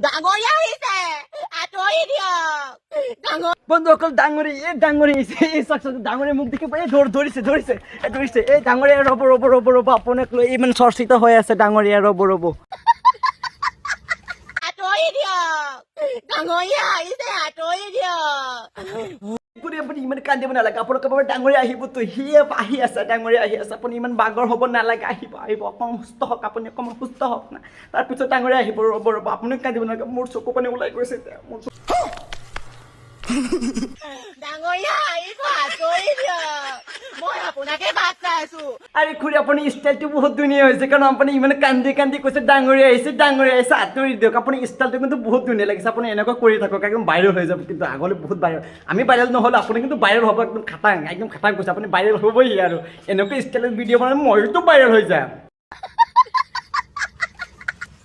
ডাঙৰীয়া আহিছে আঁতৰি দিয়ক বন্ধুসকল ডাঙৰী এই চাওক ডাঙৰী মোক দেখি এই ধৰিছে এই ডাঙৰীয়া ৰ'ব আপোনাক লৈ ইমান চৰ্চিত হৈ আছে ডাঙৰীয়া ৰ'ব আঁতৰি দিয়ক ডাঙৰীয়া আহিছে আঁতৰি দিয়ক আপুনি ইমান কান্দিব নালাগে আপোনালোকৰ বাবে ডাঙৰীয়া আহিবতো সিয়ে আহি আছে ডাঙৰীয়া আহি আছে আপুনি ইমান বাগৰ হ'ব নালাগে আহিব অকণমান সুস্থ হওক আপুনি অকণমান সুস্থ হওক না তাৰপিছত ডাঙৰীয়া আহিব ৰ'ব আপুনি কান্দিব নালাগে মোৰ চকু পানী ওলাই গৈছে ডাঙৰীয়া আহিব আঁতৰি দিয়ক মই আপোনাকে বাট চাই আছো আৰে খুৰী আপুনি ষ্টাইলটো বহুত ধুনীয়া হৈছে কাৰণ আপুনি ইমান কান্দি কৈছে ডাঙৰীয়া আহিছে আঁতৰি দিয়ক আপুনি ষ্টাইলটো কিন্তু বহুত ধুনীয়া লাগিছে আপুনি এনেকুৱা কৰি থাকক একদম ভাইৰেল হৈ যাব কিন্তু আগলৈ বহুত ভাইৰেল আমি ভাইৰেল নহ'লে আপুনি কিন্তু ভাইৰেল হ'ব একদম খাটাং কৈছে আপুনি ভাইৰেল হ'বই আৰু এনেকুৱা ষ্টাইলত ভিডিঅ' বনালে মইতো ভাইৰেল হৈ যাম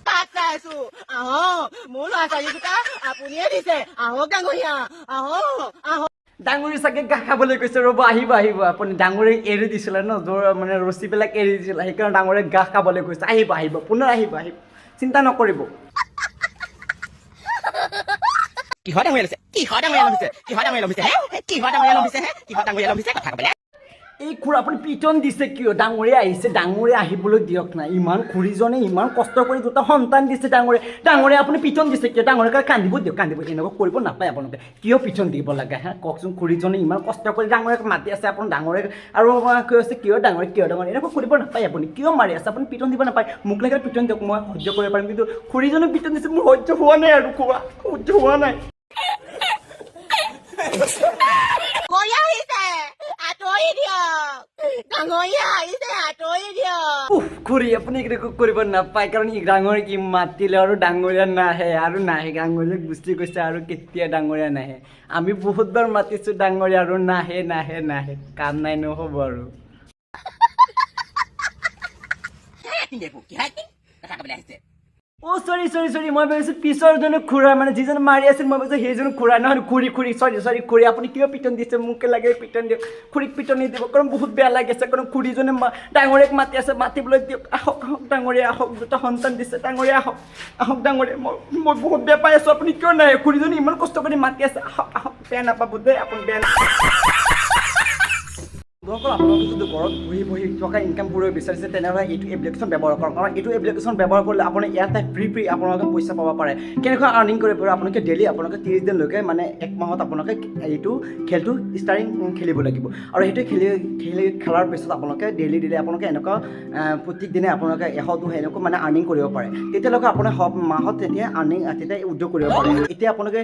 বাট চাই আছো আহক মোৰ ল'ৰা ছোৱালী দুটা আপুনিয়ে দিছে আহক ডাঙৰীয়া আহক ডাঙৰী চাগে ঘাঁহ খাবলৈ কৈছে ৰ'ব আহিব আপুনি ডাঙৰী এৰি দিছিলে ন মানে ৰছীবিলাক এৰি দিছিলে সেইকাৰণে ডাঙৰীয়ে ঘাঁহ খাবলৈ কৈছে আহিব পুনৰ আহিব চিন্তা নকৰিব কিহৰ ডাঙৰীয়া লভিছে কথা ক'বলৈ এই খুৰা আপুনি পিটন দিছে কিয় ডাঙৰীয়া আহিছে ডাঙৰীয়া আহিবলৈ দিয়ক না ইমান খুৰীজনে ইমান কষ্ট কৰি দুটা সন্তান দিছে ডাঙৰীয়া আপুনি পিটন দিছে কিয় ডাঙৰীয়াক কান্দিব এনেকুৱা কৰিব নাপায় আপোনালোকে কিয় পিটন দিব লাগে কওকচোন খুৰীজনে ইমান কষ্ট কৰি ডাঙৰীয়াক মাতি আছে আপুনি ডাঙৰীয়াক আৰু কৈ আছে কিয় ডাঙৰীয়া এনেকুৱা কৰিব নাপায় আপুনি কিয় মাৰি আছে আপুনি পিটন দিব নাপায় মোক লাগে পিটন দিয়ক মই সহ্য কৰিব পাৰিম কিন্তু খুৰীজনে পিটন দিছে মোৰ সহ্য হোৱা নাই আৰু খোৱা সহ্য হোৱা নাই খুৰী আপুনি কৰিব নাপায় কাৰণ ডাঙৰীয়াক কি মাতিলে আৰু ডাঙৰীয়া নাহে ডাঙৰীয়াক গুচি গৈছে আৰু কেতিয়া ডাঙৰীয়া নাহে আমি বহুতবাৰ মাতিছোঁ ডাঙৰীয়া আৰু নাহে কাম নাই নহ'ব আৰু চৰি মই ভাবিছোঁ পিছৰজনে খুৰা মানে যিজন মাৰি আছিল মই ভাবিছোঁ সেইজন খুৰা নহয় খুৰী চৰি আপুনি কিয় পিটন দিছে মোকে লাগে পিটন দিয়ক খুৰীক পিটন নিদিব কাৰণ বহুত বেয়া লাগিছে কাৰণ খুৰীজনে ডাঙৰীয়াক মাতি আছে মাতিবলৈ দিয়ক আহক ডাঙৰীয়া আহক দুটা সন্তান দিছে ডাঙৰীয়া আহক ডাঙৰীয়া মই বহুত বেয়া পাই আছোঁ আপুনি কিয় নাহে খুৰীজনে ইমান কষ্ট কৰি মাতি আছে আহক বেয়া নাপাব দেই আপুনি বেয়া আপোনালোকে যদি ঘৰত বহি টকা ইনকাম কৰিব বিচাৰিছে তেনেহ'লে এইটো এপ্লিকেশ্যন ব্যৱহাৰ কৰক কাৰণ এইটো এপ্লিকেশ্যন ব্যৱহাৰ কৰিলে আপুনি ইয়াতে ফ্ৰী আপোনালোকে পইচা পাব পাৰে কেনেকুৱা আৰ্নিং কৰিব পাৰে আপোনালোকে ডেইলি আপোনালোকে 30 দিনলৈকে মানে এক মাহত আপোনালোকে এইটো খেলটো ষ্টাৰ্টিং খেলিব লাগিব আৰু সেইটো খেলাৰ পিছত আপোনালোকে ডেইলি আপোনালোকে এনেকুৱা প্ৰত্যেক দিনে আপোনালোকে 100-200 এনেকুৱা মানে আৰ্নিং কৰিব পাৰে তেতিয়ালৈকে আপোনাৰ মাহত তেতিয়া উদ্যোগ কৰিব পাৰে এতিয়া আপোনালোকে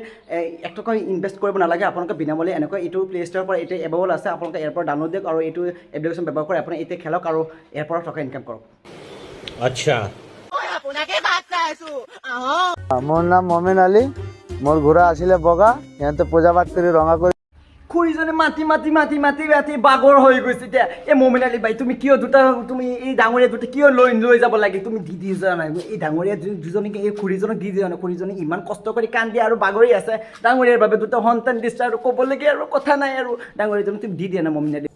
1 টকা ইনভেষ্ট কৰিব নালাগে আপোনালোকে বিনামূলীয়া এনেকুৱা এইটো প্লে ষ্ট'ৰৰ পৰা এতিয়া এভেইলেবল আছে আপোনালোকে ইয়াৰ পৰা ডাউনলোড দিয়ক আৰু এইটো এপ্লিকেশ্যন ব্যৱহাৰ কৰি আপুনি এতিয়া খেলক আৰু ইয়াৰ পৰা টকা ইনকাম কৰক আচ্ছা মোৰ নাম মমিন আলী মোৰ ঘোঁৰা আছিলে বগা সিহঁতে পূজা পাঠ কৰি ৰঙা কৰি খুৰীজনে মাতি বাগৰ হৈ গৈছে এতিয়া এই মমিন আলী বাই তুমি কিয় তুমি এই ডাঙৰীয়া দুটা কিয় লৈ যাব লাগে তুমি দি যোৱা নাই এই ডাঙৰীয়া দুজনীকে এই খুৰীজনক দি যোৱা নাই খুৰীজনী ইমান কষ্ট কৰি কান্দি আৰু বাগৰি আছে ডাঙৰীয়াৰ বাবে দুটা সন্তান দিছে আৰু ক'বলগীয়া আৰু কথা নাই আৰু ডাঙৰীয়াজনী তুমি দি দিয়া না মমিন আলী